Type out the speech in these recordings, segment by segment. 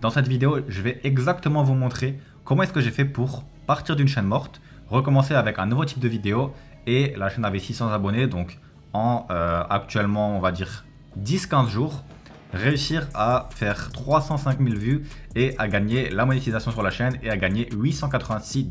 Dans cette vidéo, je vais exactement vous montrer comment est-ce que j'ai fait pour partir d'une chaîne morte, recommencer avec un nouveau type de vidéo, et la chaîne avait 600 abonnés, donc en actuellement on va dire 10-15 jours, réussir à faire 305 000 vues et à gagner la monétisation sur la chaîne et à gagner 886 $.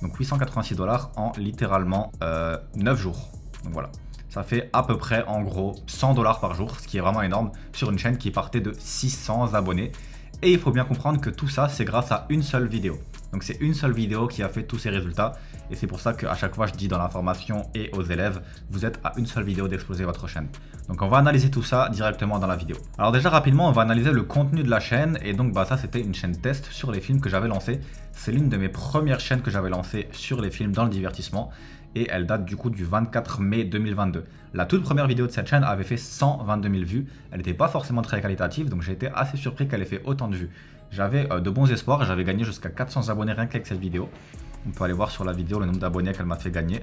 Donc 886 $ en littéralement 9 jours. Donc voilà. Ça fait à peu près en gros 100 $ par jour, ce qui est vraiment énorme sur une chaîne qui partait de 600 abonnés. Et il faut bien comprendre que tout ça, c'est grâce à une seule vidéo. Donc c'est une seule vidéo qui a fait tous ces résultats. Et c'est pour ça qu'à chaque fois, je dis dans la formation et aux élèves, vous êtes à une seule vidéo d'exploser votre chaîne. Donc on va analyser tout ça directement dans la vidéo. Alors déjà rapidement, on va analyser le contenu de la chaîne. Et donc ça, c'était une chaîne test sur les films que j'avais lancé. C'est l'une de mes premières chaînes que j'avais lancées sur les films dans le divertissement. Et elle date du coup du 24 mai 2022. La toute première vidéo de cette chaîne avait fait 122 000 vues. Elle n'était pas forcément très qualitative, donc j'ai été assez surpris qu'elle ait fait autant de vues. J'avais de bons espoirs, j'avais gagné jusqu'à 400 abonnés rien qu'avec cette vidéo. On peut aller voir sur la vidéo le nombre d'abonnés qu'elle m'a fait gagner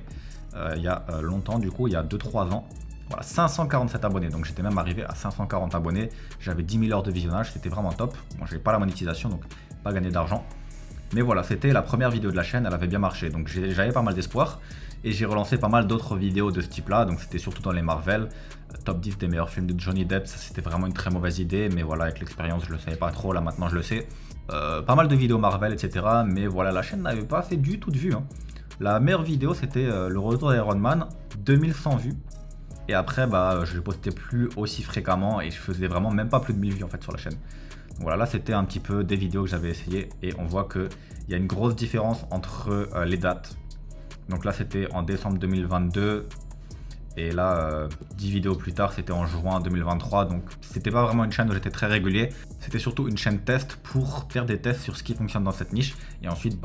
il y a longtemps, du coup il y a 2-3 ans. Voilà, 547 abonnés, donc j'étais même arrivé à 540 abonnés. J'avais 10 000 heures de visionnage, c'était vraiment top. Bon, j'avais pas la monétisation, donc pas gagné d'argent. Mais voilà, c'était la première vidéo de la chaîne, elle avait bien marché, donc j'avais pas mal d'espoir. Et j'ai relancé pas mal d'autres vidéos de ce type-là, donc c'était surtout dans les Marvel. Top 10 des meilleurs films de Johnny Depp, ça c'était vraiment une très mauvaise idée, mais voilà, avec l'expérience, je le savais pas trop, là maintenant je le sais. Pas mal de vidéos Marvel, etc. Mais voilà, la chaîne n'avait pas fait du tout de vues. La meilleure vidéo, c'était le retour d'Iron Man, 2100 vues. Et après, je ne postais plus aussi fréquemment et je faisais vraiment même pas plus de 1000 vues en fait sur la chaîne. Donc voilà, là c'était un petit peu des vidéos que j'avais essayé et on voit qu'il y a une grosse différence entre les dates. Donc là c'était en décembre 2022 et là 10 vidéos plus tard c'était en juin 2023. Donc c'était pas vraiment une chaîne où j'étais très régulier, c'était surtout une chaîne test pour faire des tests sur ce qui fonctionne dans cette niche et ensuite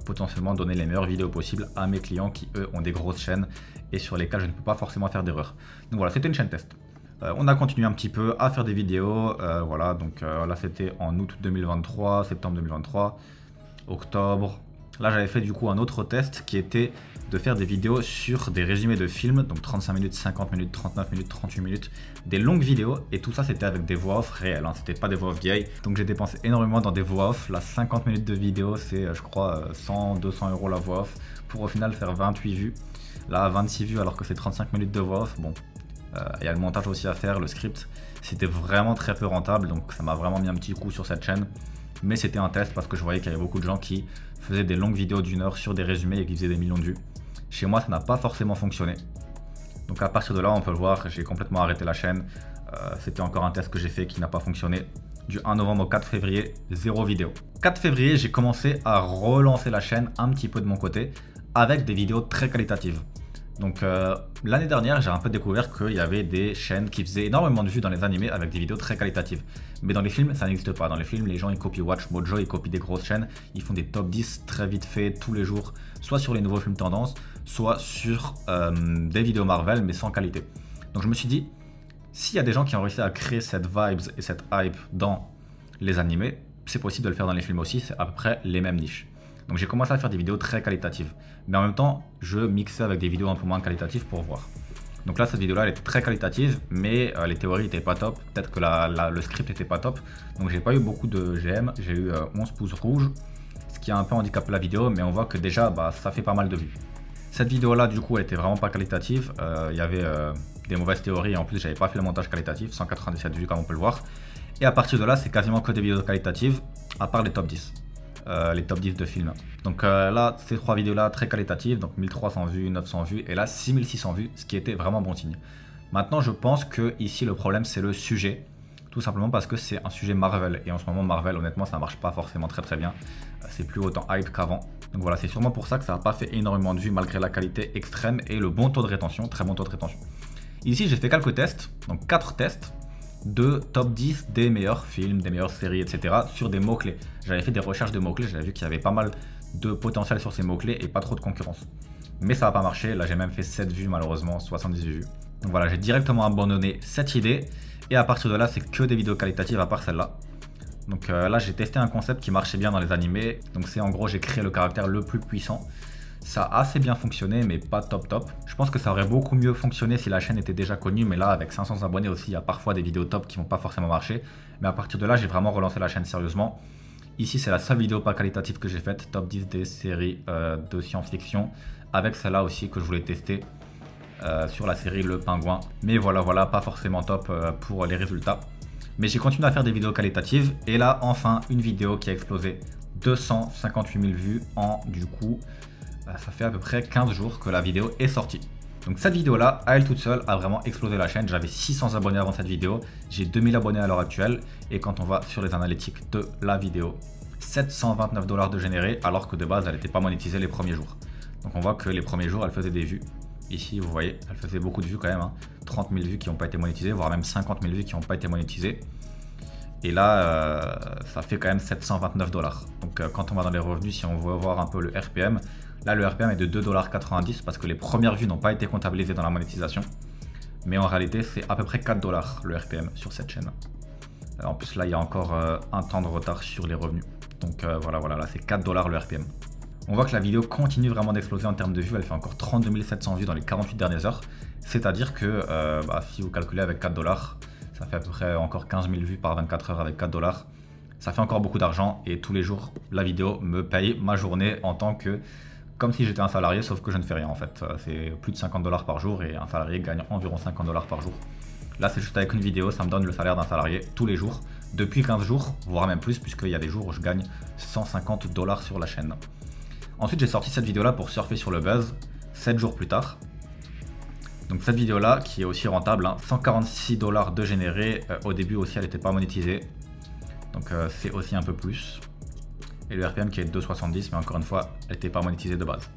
potentiellement donner les meilleures vidéos possibles à mes clients qui eux ont des grosses chaînes et sur lesquelles je ne peux pas forcément faire d'erreur. Donc voilà, c'était une chaîne test. On a continué un petit peu à faire des vidéos, voilà, donc là c'était en août 2023, septembre 2023, octobre. Là j'avais fait du coup un autre test qui était de faire des vidéos sur des résumés de films, donc 35 minutes, 50 minutes, 39 minutes, 38 minutes, des longues vidéos, et tout ça c'était avec des voix off réelles, c'était pas des voix off vieilles. Donc j'ai dépensé énormément dans des voix off, là 50 minutes de vidéo c'est je crois 100-200 € la voix off, pour au final faire 28 vues. Là 26 vues alors que c'est 35 minutes de voix off, bon. Il y a le montage aussi à faire, le script, c'était vraiment très peu rentable, donc ça m'a vraiment mis un petit coup sur cette chaîne. Mais c'était un test parce que je voyais qu'il y avait beaucoup de gens qui faisaient des longues vidéos d'1 heure sur des résumés et qui faisaient des millions de vues. Chez moi, ça n'a pas forcément fonctionné. Donc à partir de là, on peut le voir, j'ai complètement arrêté la chaîne. C'était encore un test que j'ai fait qui n'a pas fonctionné. Du 1 novembre au 4 février, 0 vidéo. 4 février, j'ai commencé à relancer la chaîne un petit peu de mon côté avec des vidéos très qualitatives. Donc l'année dernière, j'ai un peu découvert qu'il y avait des chaînes qui faisaient énormément de vues dans les animés avec des vidéos très qualitatives. Mais dans les films, ça n'existe pas. Dans les films, les gens ils copient Watch Mojo, ils copient des grosses chaînes, ils font des top 10 très vite fait tous les jours, soit sur les nouveaux films tendance, soit sur des vidéos Marvel, mais sans qualité. Donc je me suis dit, s'il y a des gens qui ont réussi à créer cette vibes et cette hype dans les animés, c'est possible de le faire dans les films aussi, c'est à peu près les mêmes niches. Donc j'ai commencé à faire des vidéos très qualitatives. Mais en même temps, je mixais avec des vidéos un peu moins qualitatives pour voir. Donc là, cette vidéo-là, elle était très qualitative, mais les théories n'étaient pas top. Peut-être que le script n'était pas top. Donc j'ai pas eu beaucoup de GM, j'ai eu 11 pouces rouges, ce qui a un peu handicapé la vidéo, mais on voit que déjà, ça fait pas mal de vues. Cette vidéo-là, du coup, elle était vraiment pas qualitative. Il y avait des mauvaises théories et en plus, j'avais pas fait le montage qualitatif, 197 vues comme on peut le voir. Et à partir de là, c'est quasiment que des vidéos qualitatives, à part les top 10. Les top 10 de films. Donc là, ces trois vidéos-là, très qualitatives, donc 1300 vues, 900 vues, et là, 6600 vues, ce qui était vraiment bon signe. Maintenant, je pense que ici, le problème, c'est le sujet, tout simplement parce que c'est un sujet Marvel, et en ce moment, Marvel, honnêtement, ça marche pas forcément très bien. C'est plus autant hype qu'avant. Donc voilà, c'est sûrement pour ça que ça n'a pas fait énormément de vues, malgré la qualité extrême et le bon taux de rétention, très bon taux de rétention. Ici, j'ai fait quelques tests, donc 4 tests, de top 10 des meilleurs films, des meilleures séries, etc. sur des mots-clés. J'avais fait des recherches de mots-clés, j'avais vu qu'il y avait pas mal de potentiel sur ces mots-clés et pas trop de concurrence. Mais ça n'a pas marché, là j'ai même fait 7 vues malheureusement, 78 vues. Donc voilà, j'ai directement abandonné cette idée et à partir de là, c'est que des vidéos qualitatives à part celle-là. Donc là, j'ai testé un concept qui marchait bien dans les animés. Donc c'est en gros, j'ai créé le caractère le plus puissant. Ça a assez bien fonctionné, mais pas top. Je pense que ça aurait beaucoup mieux fonctionné si la chaîne était déjà connue, mais là, avec 500 abonnés aussi, il y a parfois des vidéos top qui vont pas forcément marcher. Mais à partir de là, j'ai vraiment relancé la chaîne sérieusement. Ici, c'est la seule vidéo pas qualitative que j'ai faite, top 10 des séries de science-fiction, avec celle-là aussi que je voulais tester sur la série Le Pingouin. Mais voilà, pas forcément top pour les résultats. Mais j'ai continué à faire des vidéos qualitatives, et là, enfin, une vidéo qui a explosé 258 000 vues en, du coup, ça fait à peu près 15 jours que la vidéo est sortie. Donc cette vidéo là, à elle toute seule, a vraiment explosé la chaîne. J'avais 600 abonnés avant cette vidéo, j'ai 2000 abonnés à l'heure actuelle. Et quand on va sur les analytiques de la vidéo, 729 $ de générés, alors que de base elle n'était pas monétisée les premiers jours. Donc on voit que les premiers jours elle faisait des vues. Ici vous voyez, elle faisait beaucoup de vues quand même, hein. 30 000 vues qui n'ont pas été monétisées, voire même 50 000 vues qui n'ont pas été monétisées. Et là, ça fait quand même 729 $. Donc quand on va dans les revenus, si on veut voir un peu le RPM, là le RPM est de 2,90 $ parce que les premières vues n'ont pas été comptabilisées dans la monétisation. Mais en réalité, c'est à peu près 4 $ le RPM sur cette chaîne. En plus là, il y a encore un temps de retard sur les revenus. Donc voilà, là c'est 4 $ le RPM. On voit que la vidéo continue vraiment d'exploser en termes de vues. Elle fait encore 32 700 vues dans les 48 dernières heures. C'est-à-dire que si vous calculez avec 4 $, ça fait à peu près encore 15 000 vues par 24 heures avec 4 $. Ça fait encore beaucoup d'argent et tous les jours, la vidéo me paye ma journée en tant que... comme si j'étais un salarié, sauf que je ne fais rien en fait. C'est plus de 50 $ par jour et un salarié gagne environ 50 $ par jour. Là, c'est juste avec une vidéo, ça me donne le salaire d'un salarié tous les jours, depuis 15 jours, voire même plus, puisqu'il y a des jours où je gagne 150 $ sur la chaîne. Ensuite, j'ai sorti cette vidéo-là pour surfer sur le buzz, 7 jours plus tard. Donc cette vidéo-là, qui est aussi rentable, hein, 146 $ de généré. Au début aussi, elle n'était pas monétisée. Donc c'est aussi un peu plus. Et le RPM qui est de 2,70, mais encore une fois, elle n'était pas monétisée de base.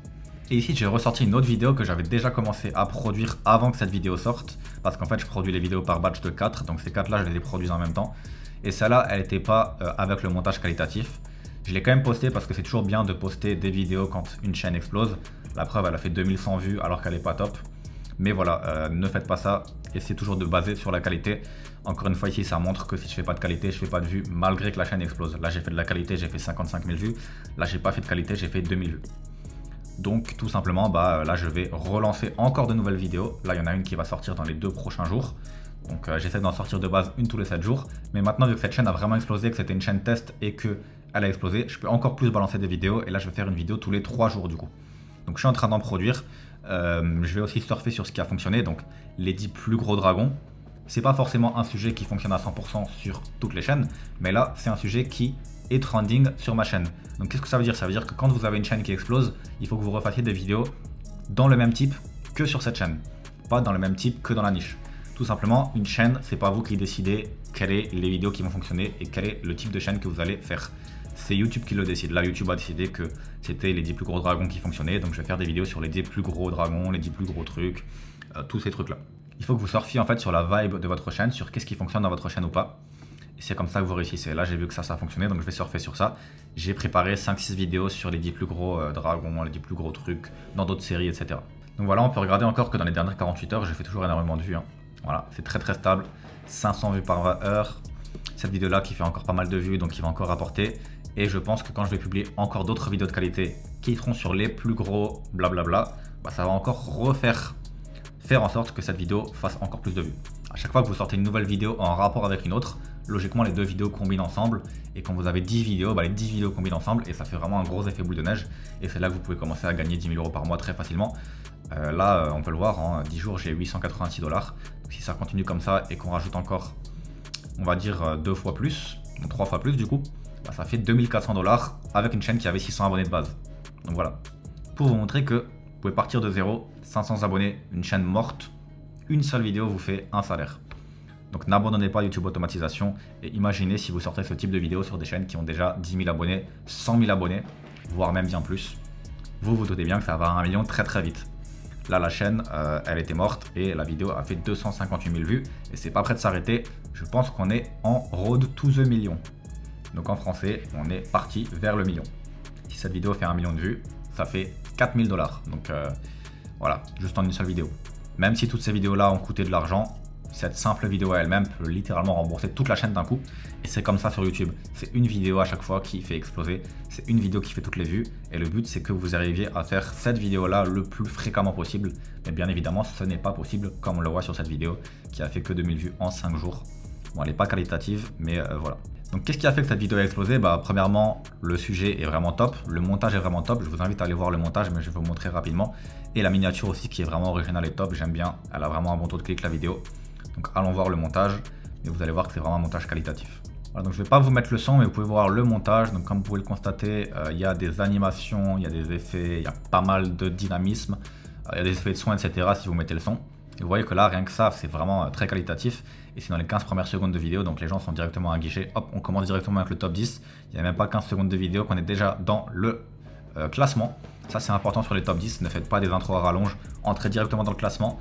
Et ici, j'ai ressorti une autre vidéo que j'avais déjà commencé à produire avant que cette vidéo sorte. Parce qu'en fait, je produis les vidéos par batch de 4. Donc ces 4-là, je les ai produits en même temps. Et celle-là, elle n'était pas avec le montage qualitatif. Je l'ai quand même posté parce que c'est toujours bien de poster des vidéos quand une chaîne explose. La preuve, elle a fait 2100 vues alors qu'elle n'est pas top. Mais voilà, ne faites pas ça, essayez toujours de baser sur la qualité. Encore une fois ici, ça montre que si je fais pas de qualité, je fais pas de vues malgré que la chaîne explose. Là j'ai fait de la qualité, j'ai fait 55 000 vues. Là j'ai pas fait de qualité, j'ai fait 2000 vues. Donc tout simplement, là je vais relancer encore de nouvelles vidéos. Là il y en a une qui va sortir dans les 2 prochains jours. Donc j'essaie d'en sortir de base une tous les 7 jours. Mais maintenant vu que cette chaîne a vraiment explosé, que c'était une chaîne test et que elle a explosé, je peux encore plus balancer des vidéos. Et là je vais faire une vidéo tous les 3 jours du coup. Donc je suis en train d'en produire. Je vais aussi surfer sur ce qui a fonctionné, donc les 10 plus gros dragons. C'est pas forcément un sujet qui fonctionne à 100% sur toutes les chaînes, mais là c'est un sujet qui est trending sur ma chaîne. Donc qu'est-ce que ça veut dire? Ça veut dire que quand vous avez une chaîne qui explose, il faut que vous refassiez des vidéos dans le même type que sur cette chaîne, pas dans le même type que dans la niche. Tout simplement, une chaîne, c'est pas vous qui décidez quelles sont les vidéos qui vont fonctionner et quel est le type de chaîne que vous allez faire. C'est YouTube qui le décide. Là, YouTube a décidé que c'était les 10 plus gros dragons qui fonctionnaient. Donc, je vais faire des vidéos sur les 10 plus gros dragons, les 10 plus gros trucs, tous ces trucs-là. Il faut que vous surfiez en fait sur la vibe de votre chaîne, sur qu'est-ce qui fonctionne dans votre chaîne ou pas. Et c'est comme ça que vous réussissez. Là, j'ai vu que ça a fonctionné, donc je vais surfer sur ça. J'ai préparé 5-6 vidéos sur les 10 plus gros dragons, les 10 plus gros trucs, dans d'autres séries, etc. Donc voilà, on peut regarder encore que dans les dernières 48 heures, j'ai fait toujours énormément de vues. Hein. Voilà, c'est très stable. 500 vues par heure. Cette vidéo-là qui fait encore pas mal de vues, donc qui va encore rapporter. Et je pense que quand je vais publier encore d'autres vidéos de qualité qui seront sur les plus gros blablabla, ça va encore faire en sorte que cette vidéo fasse encore plus de vues. À chaque fois que vous sortez une nouvelle vidéo en rapport avec une autre, logiquement les deux vidéos combinent ensemble. Et quand vous avez 10 vidéos, les 10 vidéos combinent ensemble et ça fait vraiment un gros effet boule de neige. Et c'est là que vous pouvez commencer à gagner 10 000 € par mois très facilement. Là, on peut le voir, en 10 jours, j'ai 886 $. Donc, si ça continue comme ça et qu'on rajoute encore, on va dire 2 fois plus, donc 3 fois plus du coup, ça fait 2400 $ avec une chaîne qui avait 600 abonnés de base. Donc voilà, pour vous montrer que vous pouvez partir de zéro, 500 abonnés, une chaîne morte, une seule vidéo vous fait un salaire. Donc n'abandonnez pas YouTube automatisation et imaginez si vous sortez ce type de vidéo sur des chaînes qui ont déjà 10 000 abonnés, 100 000 abonnés, voire même bien plus. Vous vous doutez bien que ça va à 1 million très vite. Là la chaîne, elle était morte et la vidéo a fait 258 000 vues et c'est pas prêt de s'arrêter. Je pense qu'on est en road to the million. Donc en français, on est parti vers le million. Si cette vidéo fait 1 million de vues, ça fait 4 000 $. Donc voilà, juste en une seule vidéo. Même si toutes ces vidéos-là ont coûté de l'argent, cette simple vidéo à elle-même peut littéralement rembourser toute la chaîne d'un coup. Et c'est comme ça sur YouTube. C'est une vidéo à chaque fois qui fait exploser. C'est une vidéo qui fait toutes les vues. Et le but, c'est que vous arriviez à faire cette vidéo-là le plus fréquemment possible. Mais bien évidemment, ce n'est pas possible, comme on le voit sur cette vidéo, qui a fait que 2000 vues en 5 jours. Bon, elle n'est pas qualitative, mais voilà. Donc qu'est-ce qui a fait que cette vidéo a explosé? Premièrement, le sujet est vraiment top, le montage est vraiment top. Je vous invite à aller voir le montage, mais je vais vous montrer rapidement. Et la miniature aussi qui est vraiment originale et top, j'aime bien. Elle a vraiment un bon taux de clic la vidéo. Donc allons voir le montage et vous allez voir que c'est vraiment un montage qualitatif. Voilà, donc je ne vais pas vous mettre le son, mais vous pouvez voir le montage. Donc comme vous pouvez le constater, il y a des animations, il y a des effets, il y a pas mal de dynamisme, il y a des effets de son, etc. si vous mettez le son. Et vous voyez que là, rien que ça, c'est vraiment très qualitatif. Et c'est dans les 15 premières secondes de vidéo, donc les gens sont directement à guichet. Hop, on commence directement avec le top 10. Il n'y a même pas 15 secondes de vidéo qu'on est déjà dans le classement. Ça, c'est important sur les top 10. Ne faites pas des intros à rallonge. Entrez directement dans le classement.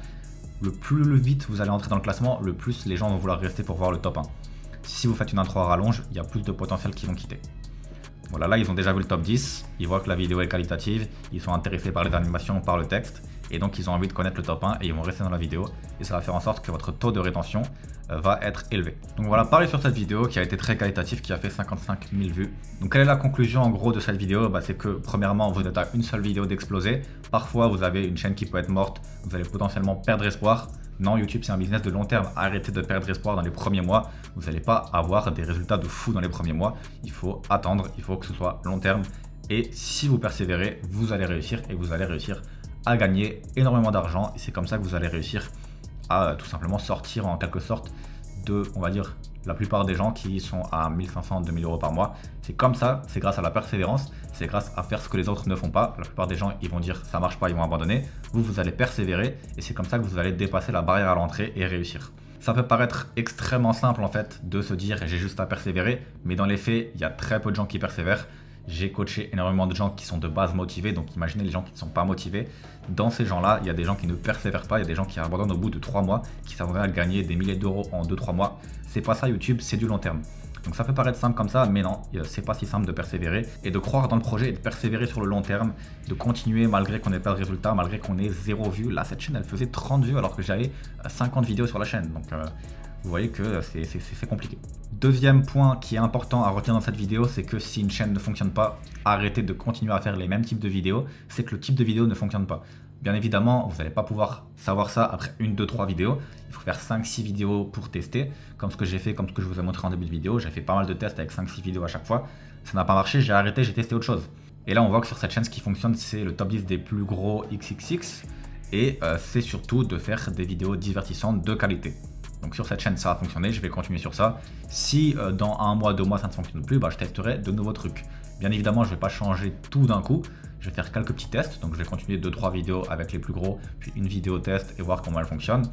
Le plus vite vous allez entrer dans le classement, le plus les gens vont vouloir rester pour voir le top 1. Si vous faites une intro à rallonge, il y a plus de potentiel qui vont quitter. Voilà, là, ils ont déjà vu le top 10. Ils voient que la vidéo est qualitative. Ils sont intéressés par les animations, par le texte. Et donc, ils ont envie de connaître le top 1 et ils vont rester dans la vidéo. Et ça va faire en sorte que votre taux de rétention va être élevé. Donc voilà, pareil sur cette vidéo qui a été très qualitative, qui a fait 55 000 vues. Donc quelle est la conclusion en gros de cette vidéo? C'est que premièrement, vous êtes à une seule vidéo d'exploser. Parfois, vous avez une chaîne qui peut être morte. Vous allez potentiellement perdre espoir. Non, YouTube, c'est un business de long terme. Arrêtez de perdre espoir dans les premiers mois. Vous n'allez pas avoir des résultats de fou dans les premiers mois. Il faut attendre, il faut que ce soit long terme. Et si vous persévérez, vous allez réussir et vous allez réussir à gagner énormément d'argent. Et c'est comme ça que vous allez réussir à tout simplement sortir en quelque sorte de, on va dire, la plupart des gens qui sont à 1500, 2000 euros par mois. C'est comme ça, c'est grâce à la persévérance, c'est grâce à faire ce que les autres ne font pas. La plupart des gens, ils vont dire ça marche pas, ils vont abandonner. Vous, vous allez persévérer et c'est comme ça que vous allez dépasser la barrière à l'entrée et réussir. Ça peut paraître extrêmement simple en fait de se dire j'ai juste à persévérer, mais dans les faits, il y a très peu de gens qui persévèrent. J'ai coaché énormément de gens qui sont de base motivés, donc imaginez les gens qui ne sont pas motivés. Dans ces gens-là, il y a des gens qui ne persévèrent pas, il y a des gens qui abandonnent au bout de 3 mois, qui s'attendent à gagner des milliers d'euros en 2-3 mois. C'est pas ça YouTube, c'est du long terme. Donc ça peut paraître simple comme ça, mais non, c'est pas si simple de persévérer et de croire dans le projet et de persévérer sur le long terme, de continuer malgré qu'on n'ait pas de résultat, malgré qu'on ait 0 vues. Là, cette chaîne, elle faisait 30 vues alors que j'avais 50 vidéos sur la chaîne. Donc vous voyez que c'est compliqué. Deuxième point qui est important à retenir dans cette vidéo, c'est que si une chaîne ne fonctionne pas, arrêtez de continuer à faire les mêmes types de vidéos. C'est que le type de vidéo ne fonctionne pas. Bien évidemment, vous n'allez pas pouvoir savoir ça après 1, 2, 3 vidéos. Il faut faire 5-6 vidéos pour tester, comme ce que j'ai fait, comme ce que je vous ai montré en début de vidéo. J'ai fait pas mal de tests avec 5-6 vidéos à chaque fois. Ça n'a pas marché, j'ai arrêté, j'ai testé autre chose. Et là, on voit que sur cette chaîne, ce qui fonctionne, c'est le top 10 des plus gros XXX. Et c'est surtout de faire des vidéos divertissantes de qualité. Donc sur cette chaîne, ça a fonctionné, je vais continuer sur ça. Si dans 1 mois, 2 mois, ça ne fonctionne plus, je testerai de nouveaux trucs. Bien évidemment, je ne vais pas changer tout d'un coup. Je vais faire quelques petits tests. Donc je vais continuer 2-3 vidéos avec les plus gros, puis une vidéo test et voir comment elle fonctionne.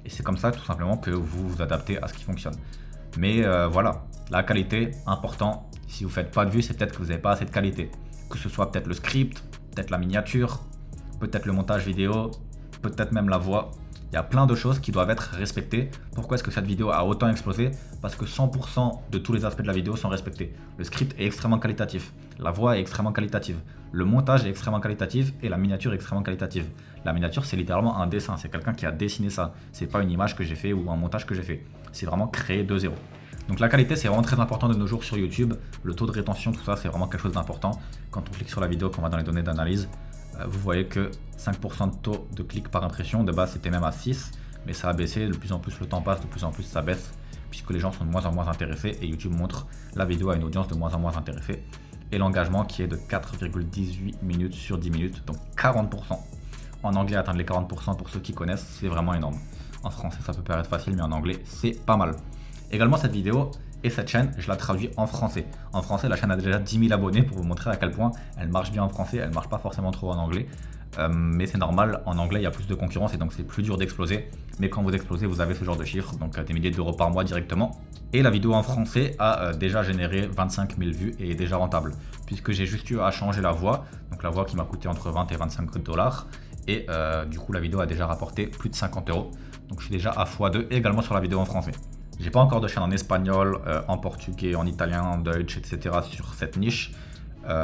Et c'est comme ça tout simplement que vous vous adaptez à ce qui fonctionne. Mais voilà, la qualité, important. Si vous ne faites pas de vues, c'est peut-être que vous n'avez pas assez de qualité. Que ce soit peut-être le script, peut-être la miniature, peut-être le montage vidéo, peut-être même la voix. Il y a plein de choses qui doivent être respectées. Pourquoi est-ce que cette vidéo a autant explosé? Parce que 100% de tous les aspects de la vidéo sont respectés. Le script est extrêmement qualitatif, la voix est extrêmement qualitative, le montage est extrêmement qualitatif et la miniature est extrêmement qualitative. La miniature, c'est littéralement un dessin, c'est quelqu'un qui a dessiné ça. C'est pas une image que j'ai fait ou un montage que j'ai fait. C'est vraiment créé de zéro. Donc la qualité, c'est vraiment très important de nos jours sur YouTube. Le taux de rétention, tout ça, c'est vraiment quelque chose d'important. Quand on clique sur la vidéo, qu'on va dans les données d'analyse, vous voyez que 5% de taux de clic par impression, de base c'était même à 6, mais ça a baissé, de plus en plus le temps passe, de plus en plus ça baisse, puisque les gens sont de moins en moins intéressés et YouTube montre la vidéo à une audience de moins en moins intéressée. Et l'engagement qui est de 4,18 minutes sur 10 minutes, donc 40%. En anglais, atteindre les 40% pour ceux qui connaissent, c'est vraiment énorme. En français, ça peut paraître facile, mais en anglais, c'est pas mal. Également, cette vidéo et cette chaîne, je la traduis en français. En français, la chaîne a déjà 10 000 abonnés pour vous montrer à quel point elle marche bien en français. Elle marche pas forcément trop en anglais. Mais c'est normal, en anglais, il y a plus de concurrence et donc c'est plus dur d'exploser. Mais quand vous explosez, vous avez ce genre de chiffres, donc des milliers d'euros par mois directement. Et la vidéo en français a déjà généré 25 000 vues et est déjà rentable. Puisque j'ai juste eu à changer la voix. Donc la voix qui m'a coûté entre 20 et 25 $. Et du coup, la vidéo a déjà rapporté plus de 50 €. Donc je suis déjà à x2 également sur la vidéo en français. J'ai pas encore de chaîne en espagnol, en portugais, en italien, en Dutch, etc. sur cette niche.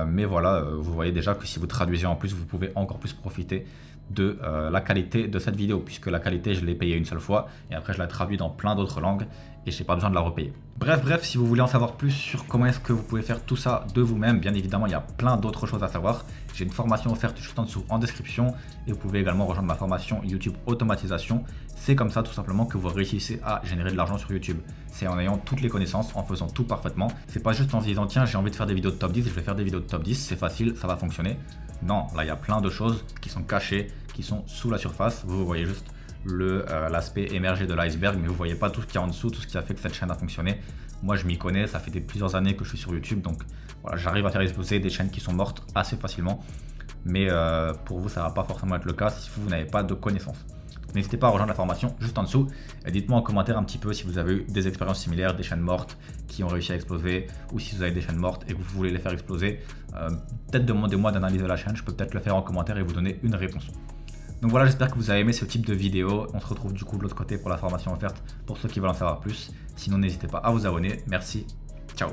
Mais voilà, vous voyez déjà que si vous traduisez en plus, vous pouvez encore plus profiter de la qualité de cette vidéo, puisque la qualité je l'ai payée une seule fois et après je la traduis dans plein d'autres langues et j'ai pas besoin de la repayer. Bref, si vous voulez en savoir plus sur comment est-ce que vous pouvez faire tout ça de vous-même, bien évidemment il y a plein d'autres choses à savoir. J'ai une formation offerte juste en dessous en description et vous pouvez également rejoindre ma formation YouTube automatisation. C'est comme ça tout simplement que vous réussissez à générer de l'argent sur YouTube. C'est en ayant toutes les connaissances, en faisant tout parfaitement. C'est pas juste en se disant tiens j'ai envie de faire des vidéos de top 10, je vais faire des vidéos de top 10, c'est facile, ça va fonctionner. Non, là il y a plein de choses qui sont cachées, qui sont sous la surface. Vous voyez juste l'aspect émergé de l'iceberg, mais vous voyez pas tout ce qu'il y a en dessous, tout ce qui a fait que cette chaîne a fonctionné. Moi je m'y connais, ça fait plusieurs années que je suis sur YouTube, donc voilà, j'arrive à faire exploser des chaînes qui sont mortes assez facilement. Mais pour vous ça va pas forcément être le cas si vous n'avez pas de connaissances. N'hésitez pas à rejoindre la formation juste en dessous et dites-moi en commentaire un petit peu si vous avez eu des expériences similaires, des chaînes mortes qui ont réussi à exploser, ou si vous avez des chaînes mortes et que vous voulez les faire exploser. Peut-être demandez-moi d'analyser la chaîne, je peux peut-être le faire en commentaire et vous donner une réponse. Donc voilà, j'espère que vous avez aimé ce type de vidéo. On se retrouve du coup de l'autre côté pour la formation offerte pour ceux qui veulent en savoir plus. Sinon n'hésitez pas à vous abonner. Merci, ciao.